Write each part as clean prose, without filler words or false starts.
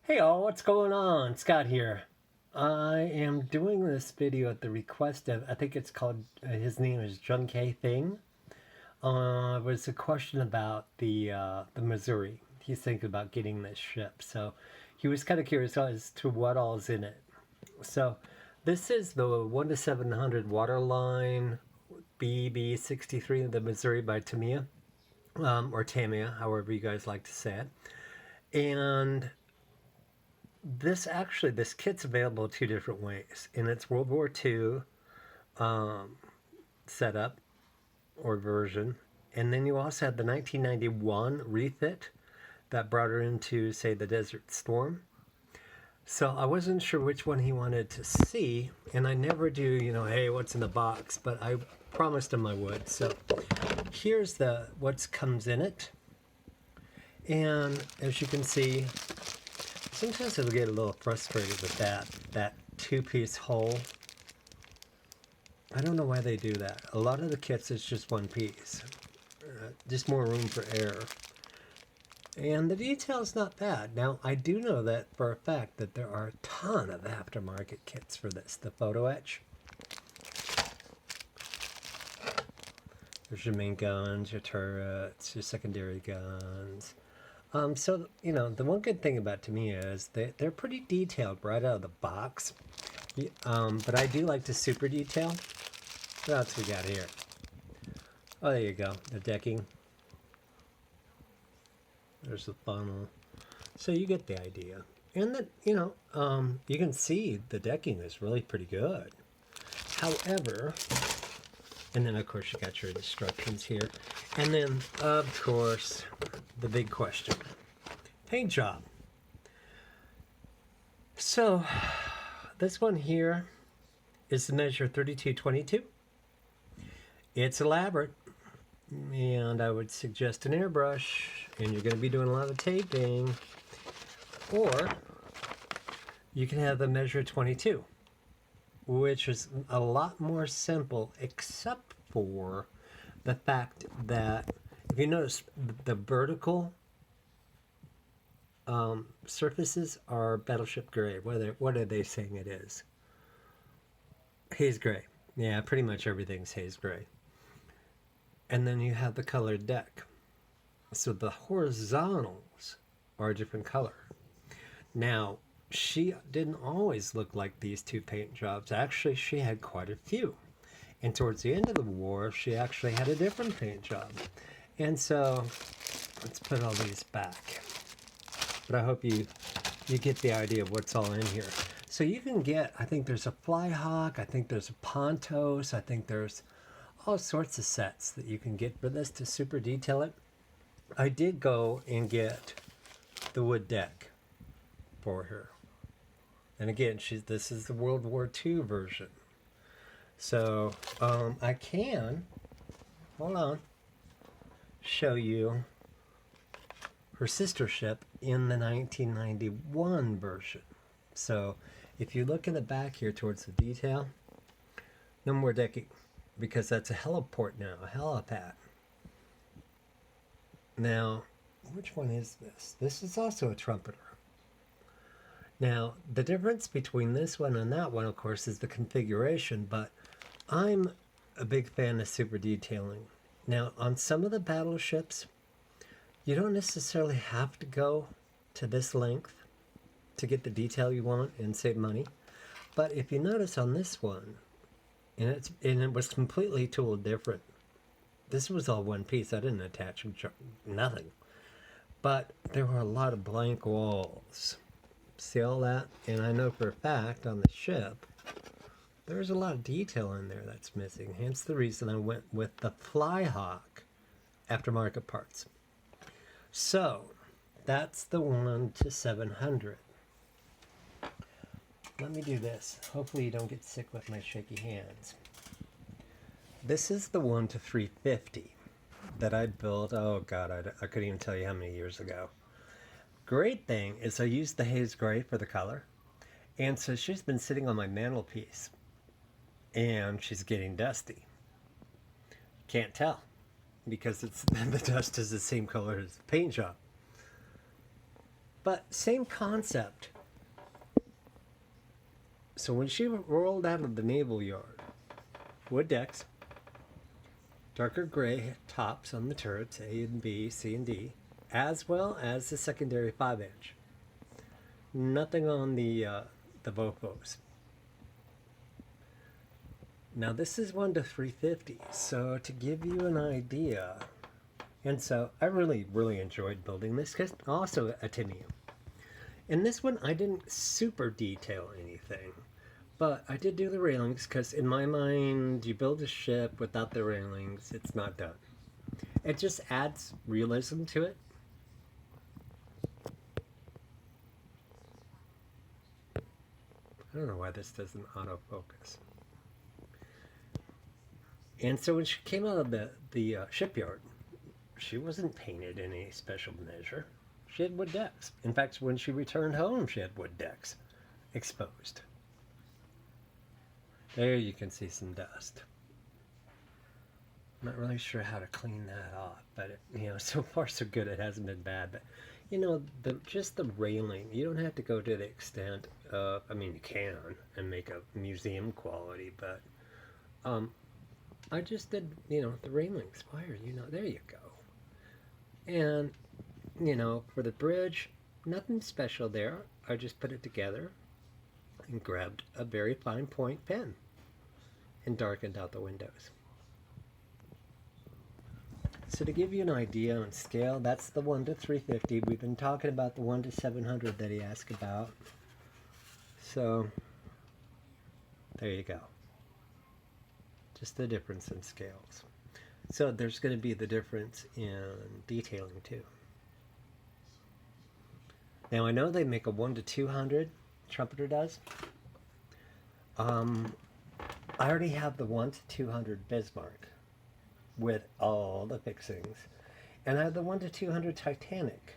Hey all, what's going on? Scott here. I am doing this video at the request of, I think it's called, his name is Junqi Thing. It was a question about the Missouri. He's thinking about getting this ship. So he was kind of curious as to what all is in it. So this is the 1 to 700 Waterline BB63, the Missouri by Tamiya, or Tamiya, however you guys like to say it. And this kit's available two different ways. In its World War II setup or version. And then you also had the 1991 refit that brought her into, say, the Desert Storm. So I wasn't sure which one he wanted to see, and I never do, hey, what's in the box, but I promised him I would. So here's what comes in it. And as you can see, sometimes I'll get a little frustrated with that two-piece hole. I don't know why they do that. A lot of the kits, it's just one piece. Just more room for error. And the detail's not bad. Now, I do know that for a fact that there are a ton of aftermarket kits for this. The photo etch. There's your main guns, your turrets, your secondary guns. So, the one good thing about Tamiya is they're pretty detailed right out of the box. But I do like to super detail. What else we got here? Oh, there you go. The decking. There's the funnel. So you get the idea. And that, you can see the decking is really pretty good. However, and then of course you got your instructions here. And then, of course, the big question. Paint job. So, this one here is the measure 3222. It's elaborate, and I would suggest an airbrush, and you're going to be doing a lot of taping. Or, you can have the measure 22, which is a lot more simple, except for the fact that if you notice the vertical surfaces are battleship gray. What are they saying it is? Haze gray. Yeah, pretty much everything's haze gray. And then you have the colored deck. So the horizontals are a different color. Now, she didn't always look like these two paint jobs. Actually, she had quite a few. And towards the end of the war, she actually had a different paint job. And so, let's put all these back. But I hope you get the idea of what's all in here. So you can get, I think there's a Flyhawk, I think there's a Pontos, I think there's all sorts of sets that you can get for this to super detail it. I did go and get the wood deck for her. And again, this is the World War II version. So I can, hold on, show you her sister ship in the 1991 version. So if you look in the back here towards the detail, no more decking, because that's a heliport now, a helipad. Now, which one is this? This is also a trumpeter. Now, the difference between this one and that one, of course, is the configuration, but I'm a big fan of super detailing. Now, on some of the battleships, you don't necessarily have to go to this length to get the detail you want and save money. But if you notice on this one, and it was completely tooled different. This was all one piece. I didn't attach nothing. But there were a lot of blank walls. See all that? And I know for a fact on the ship, there's a lot of detail in there that's missing. Hence the reason I went with the Flyhawk aftermarket parts. So, that's the 1 to 700. Let me do this. Hopefully you don't get sick with my shaky hands. This is the 1 to 350 that I built, oh god, I couldn't even tell you how many years ago. Great thing is I used the haze gray for the color. And so she's been sitting on my mantelpiece. And she's getting dusty. Can't tell, because the dust is the same color as the paint job. But same concept. So when she rolled out of the naval yard, wood decks, darker gray tops on the turrets, A and B, C and D, as well as the secondary 5-inch. Nothing on the Vopos. Now this is 1 to 350, so to give you an idea, and so I really enjoyed building this, because also a Tamiya. In this one I didn't super detail anything, but I did do the railings, because in my mind, you build a ship without the railings, it's not done. It just adds realism to it. I don't know why this doesn't autofocus. And so when she came out of the shipyard, she wasn't painted in any special measure. She had wood decks. In fact, when she returned home, she had wood decks exposed. There you can see some dust. I'm not really sure how to clean that off, but it, you know, so far so good. It hasn't been bad, but you know, just the railing, you don't have to go to the extent of, I mean, you can and make a museum quality, but I just did, you know, the railings. Why are you not? There you go. And, you know, for the bridge, nothing special there. I just put it together and grabbed a very fine point pen and darkened out the windows. So to give you an idea on scale, that's the 1 to 350. We've been talking about the 1 to 700 that he asked about. So there you go. Just the difference in scales. So there's going to be the difference in detailing too. Now I know they make a 1 to 200, Trumpeter does. I already have the 1 to 200 Bismarck with all the fixings. And I have the 1 to 200 Titanic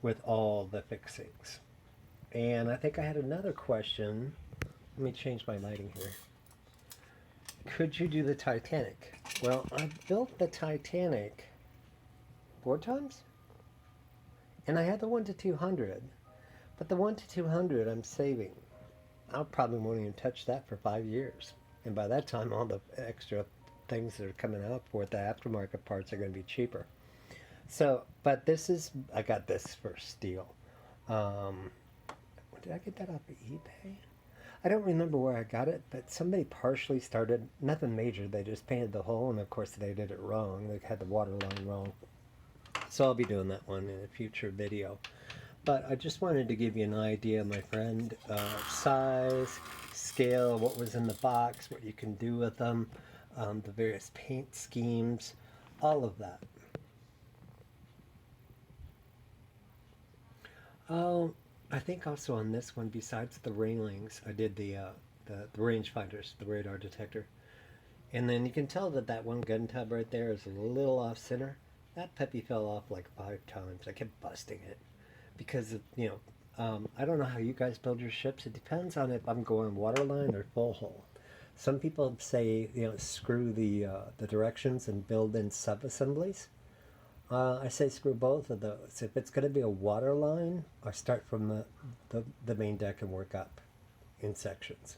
with all the fixings. And I think I had another question. Let me change my lighting here. Could you do the Titanic? Well, I built the Titanic 4 times. And I had the 1 to 200. But the 1 to 200 I'm saving. I probably won't even touch that for 5 years. And by that time, all the extra things that are coming out for it, the aftermarket parts are going to be cheaper. So, but this is, I got this for steel. Did I get that off of eBay? I don't remember where I got it, but somebody partially started, nothing major, they just painted the hole, and of course they did it wrong. They had the waterline wrong. So I'll be doing that one in a future video. But I just wanted to give you an idea, my friend, size, scale, what was in the box, what you can do with them, the various paint schemes, all of that. Oh, I think also on this one, besides the railings, I did the rangefinders, the radar detector. And then you can tell that that one gun tub right there is a little off center. That puppy fell off like 5 times. I kept busting it because of, you know, I don't know how you guys build your ships. It depends on if I'm going waterline or full hull. Some people say, you know, screw the directions and build in sub-assemblies. I say screw both of those. If it's going to be a waterline, I start from the main deck and work up in sections.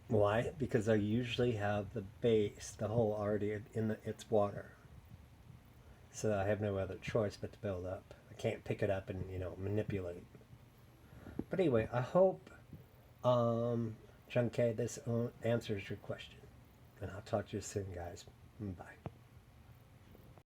Why? Because I usually have the base, the hull already in its water. So I have no other choice but to build up. I can't pick it up and, you know, manipulate. But anyway, I hope, Junqi, this answers your question. And I'll talk to you soon, guys. Bye.